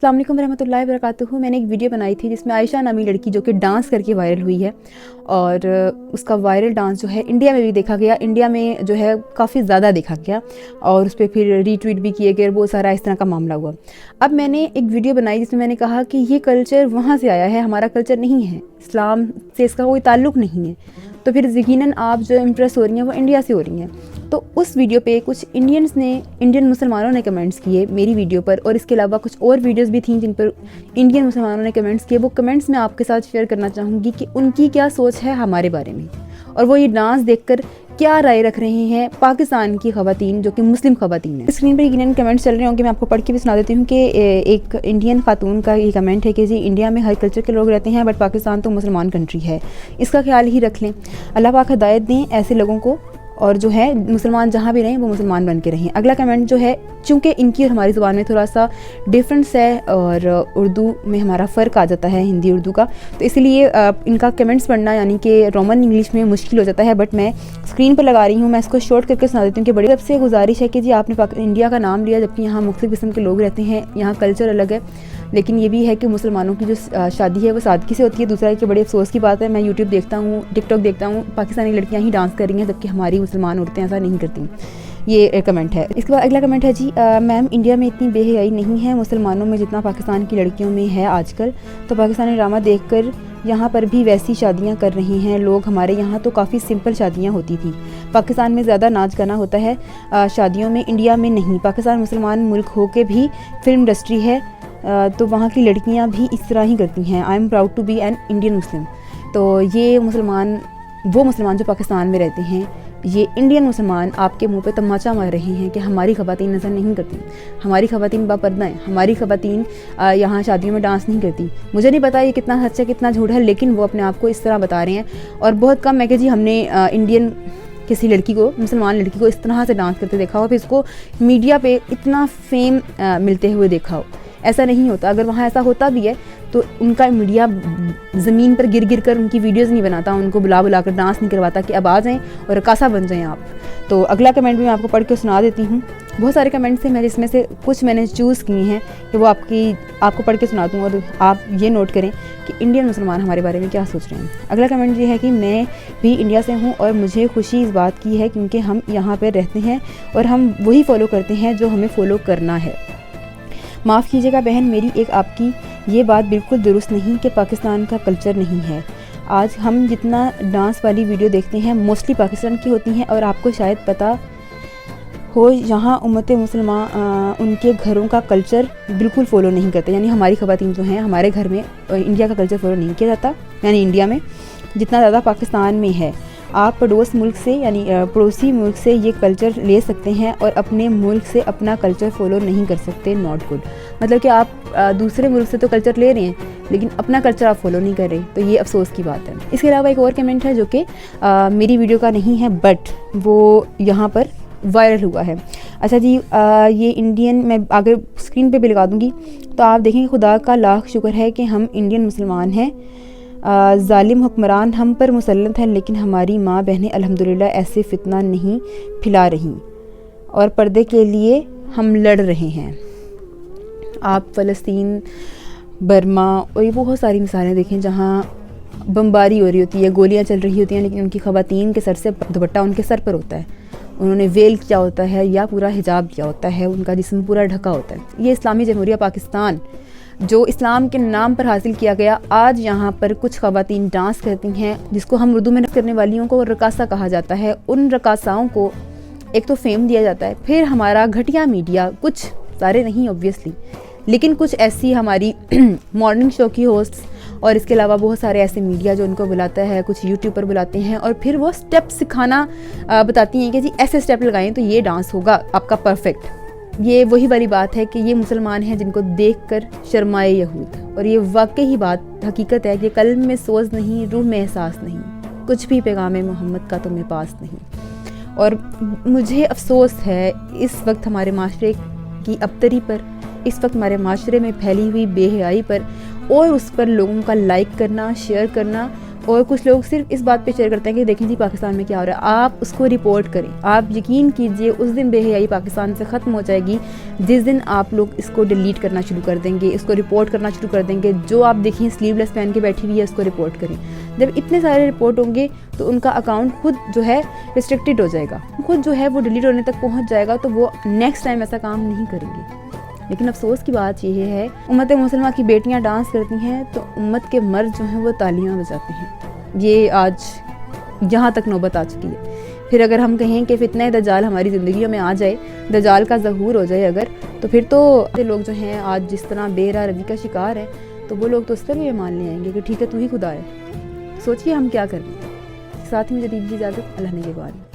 अस्सलाम वालेकुम रहमतुल्लाहि व बरकातुहू। मैंने एक वीडियो बनाई थी जिसमें आयशा नामी लड़की जो कि डांस करके वायरल हुई है और उसका वायरल डांस जो है इंडिया में भी देखा गया, इंडिया में जो है काफ़ी ज़्यादा देखा गया और उस पर फिर रीट्वीट भी किए गए, बहुत सारा इस तरह का मामला हुआ। अब मैंने एक वीडियो बनाई जिसमें मैंने कहा कि ये कल्चर वहाँ से आया है, हमारा कल्चर नहीं है, इस्लाम से इसका कोई ताल्लुक़ नहीं है। तो फिर यकीनन आप जो इम्प्रेस हो रही हैं वो इंडिया से हो रही हैं। तो उस वीडियो पे कुछ इंडियन मुसलमानों ने कमेंट्स किए मेरी वीडियो पर, और इसके अलावा कुछ और वीडियोस भी थी जिन पर इंडियन मुसलमानों ने कमेंट्स किए। वो कमेंट्स मैं आपके साथ शेयर करना चाहूँगी कि उनकी क्या सोच है हमारे बारे में, और वो ये डांस देखकर क्या राय रख रहे हैं पाकिस्तान की ख़वातीन जो कि मुस्लिम ख़वातीन है। स्क्रीन पर यकीनन कमेंट्स चल रहे होंगे, मैं आपको पढ़ के भी सुना देती हूँ कि एक इंडियन खातून का ये कमेंट है कि जी इंडिया में हर कल्चर के लोग रहते हैं बट पाकिस्तान तो मुसलमान कंट्री है, इसका ख्याल ही रख लें। अल्लाह पाक हिदायत दें ऐसे लोगों को, और जो है मुसलमान जहाँ भी रहें वो मुसलमान बन के रहें। अगला कमेंट जो है, चूँकि इनकी और हमारी ज़ुबान में थोड़ा सा डिफरेंस है और उर्दू में हमारा फ़र्क आ जाता है हिंदी उर्दू का, तो इसलिए इनका कमेंट्स पढ़ना यानी कि रोमन इंग्लिश में मुश्किल हो जाता है। बट मैं स्क्रीन पर लगा रही हूँ, मैं इसको शॉर्ट करके सुना देती हूँ कि बड़ी सबसे गुजारिश है कि जी आपने इंडिया का नाम लिया जबकि यहाँ मुख्तलिफ़ किस्म के लोग रहते हैं, यहाँ कल्चर अलग है, लेकिन ये भी है कि मुसलमानों की जो शादी है वो सादगी से होती है। दूसरा कि बड़ी अफसोस की बात है, मैं यूट्यूब देखता हूँ, टिकटॉक देखता हूँ, पाकिस्तानी लड़कियाँ ही डांस कर रही हैं जबकि हमारी मुसलमान औरतें ऐसा नहीं करती। ये कमेंट है। इसके बाद अगला कमेंट है, जी मैम इंडिया में इतनी बेहयाई नहीं है मुसलमानों में जितना पाकिस्तान की लड़कियों में है आजकल, तो पाकिस्तानी ड्रामा देखकर यहाँ पर भी वैसी शादियाँ कर रहे हैं लोग। हमारे यहाँ तो काफ़ी सिंपल शादियाँ होती थी, पाकिस्तान में ज़्यादा नाच गाना होता है शादियों में, इंडिया में नहीं। पाकिस्तान मुसलमान मुल्क हो के भी फिल्म इंडस्ट्री है तो वहाँ की लड़कियाँ भी इस तरह ही करती हैं। I am proud to be an Indian Muslim. तो ये वो मुसलमान जो पाकिस्तान में रहते हैं, ये इंडियन मुसलमान आपके मुंह पे तमाचा मार रहे हैं कि हमारी ख़वातीन ऐसा नहीं करती, हमारी ख़वातीन बापर्दा हैं, हमारी ख़वातीन यहाँ शादियों में डांस नहीं करती। मुझे नहीं पता ये कितना सच है कितना झूठ है, लेकिन वो अपने आप को इस तरह बता रहे हैं। और बहुत कम है कि जी हमने इंडियन किसी लड़की को, मुसलमान लड़की को इस तरह से डांस करते देखा हो, फिर इसको मीडिया पे इतना फेम मिलते हुए देखा हो। ऐसा नहीं होता। अगर वहाँ ऐसा होता भी है तो उनका मीडिया ज़मीन पर गिर कर उनकी वीडियोज़ नहीं बनाता, उनको बुला कर डांस नहीं करवाता कि अब आ जाएं और रकासा बन जाएं आप। तो अगला कमेंट भी मैं आपको पढ़ के सुना देती हूँ। बहुत सारे कमेंट्स हैं, मैं जिसमें से कुछ मैंने चूज़ किए हैं कि वो आपको पढ़ के सुना दूँ और आप ये नोट करें कि इंडियन मुसलमान हमारे बारे में क्या सोच रहे हैं। अगला कमेंट ये है कि मैं भी इंडिया से हूँ और मुझे खुशी इस बात की है क्योंकि हम यहाँ पर रहते हैं और हम वही फॉलो करते हैं जो हमें फ़ॉलो करना है। माफ़ कीजिएगा बहन मेरी, एक आपकी ये बात बिल्कुल दुरुस्त नहीं कि पाकिस्तान का कल्चर नहीं है। आज हम जितना डांस वाली वीडियो देखते हैं मोस्टली पाकिस्तान की होती हैं, और आपको शायद पता हो यहाँ उम्मत मुसलमान उनके घरों का कल्चर बिल्कुल फ़ॉलो नहीं करते। यानी हमारी ख़वातीन जो हैं हमारे घर में इंडिया का कल्चर फ़ॉलो नहीं किया जाता, यानी इंडिया में जितना ज़्यादा पाकिस्तान में है। आप पड़ोसी मुल्क से ये कल्चर ले सकते हैं और अपने मुल्क से अपना कल्चर फॉलो नहीं कर सकते। Not good. मतलब कि आप दूसरे मुल्क से तो कल्चर ले रहे हैं लेकिन अपना कल्चर आप फॉलो नहीं कर रहे, तो ये अफसोस की बात है। इसके अलावा एक और कमेंट है जो कि मेरी वीडियो का नहीं है बट वो यहाँ पर वायरल हुआ है। अच्छा जी, ये इंडियन, मैं आगे स्क्रीन पे भी लगा दूँगी तो आप देखेंगे, खुदा का लाख शुक्र है कि हम इंडियन मुसलमान हैं। जालिम हुक्मरान हम पर मुसल्लत हैं लेकिन हमारी माँ बहनें अल्हम्दुलिल्लाह ऐसे फितना नहीं फैला रही और पर्दे के लिए हम लड़ रहे हैं। आप फ़लस्तीन, बर्मा और ये बहुत सारी मिसालें देखें जहाँ बमबारी हो रही होती है, गोलियाँ चल रही होती हैं, लेकिन उनकी ख़वातीन के सर से दुपट्टा उनके सर पर होता है, उन्होंने वेल किया होता है या पूरा हिजाब किया होता है, उनका जिस्म पूरा ढका होता है। ये इस्लामी जमहूरिया पाकिस्तान जो इस्लाम के नाम पर हासिल किया गया, आज यहाँ पर कुछ ख़वातीन डांस करती हैं जिसको हम उर्दू में करने वालियों को रकासा कहा जाता है। उन रकासाओं को एक तो फेम दिया जाता है, फिर हमारा घटिया मीडिया, कुछ सारे नहीं ऑब्वियसली, लेकिन कुछ ऐसी हमारी मॉर्निंग शो की होस्ट्स और इसके अलावा बहुत सारे ऐसे मीडिया जो उनको बुलाता है, कुछ यूट्यूब पर बुलाते हैं और फिर वो स्टेप सिखाना बताती हैं कि जी ऐसे स्टेप लगाएं तो ये डांस होगा आपका परफेक्ट। ये वही वाली बात है कि ये मुसलमान हैं जिनको देखकर शर्माए यहूद, और ये वाकई ही बात हकीकत है कि कल्ब में सोच नहीं, रूह में एहसास नहीं, कुछ भी पैगाम मोहम्मद का तुम्हें पास नहीं। और मुझे अफसोस है इस वक्त हमारे माशरे की अबतरी पर, इस वक्त हमारे माशरे में फैली हुई बेहयाई पर, और उस पर लोगों का लाइक करना, शेयर करना और कुछ लोग सिर्फ इस बात पे शेयर करते हैं कि देखें जी पाकिस्तान में क्या हो रहा है। आप उसको रिपोर्ट करें। आप यकीन कीजिए उस दिन बेहयाई पाकिस्तान से ख़त्म हो जाएगी जिस दिन आप लोग इसको डिलीट करना शुरू कर देंगे, इसको रिपोर्ट करना शुरू कर देंगे। जो आप देखें स्लीवलेस पहन के बैठी हुई है उसको रिपोर्ट करें। जब इतने सारे रिपोर्ट होंगे तो उनका अकाउंट खुद जो है रिस्ट्रिक्टेड हो जाएगा, खुद जो है वो डिलीट होने तक पहुँच जाएगा। तो वो नेक्स्ट टाइम ऐसा काम नहीं करेंगे। लेकिन अफसोस की बात यह है उम्मत मुसलमान की बेटियां डांस करती हैं तो उम्मत के मर्द जो हैं वो तालियां बजाते हैं। ये आज यहाँ तक नौबत आ चुकी है। फिर अगर हम कहें कि फितना दज्जाल हमारी ज़िंदगियों में आ जाए, दज्जाल का ज़हूर हो जाए अगर, तो फिर तो लोग जो हैं आज जिस तरह बेरा रवि का शिकार है तो वो लोग तो उस पर भी मान ले आएंगे कि ठीक है तू ही खुदा है। सोचिए हम क्या कर रहे हैं। साथ ही मुझे दीजिए इजाज़त। अल्लाह ने के बाद।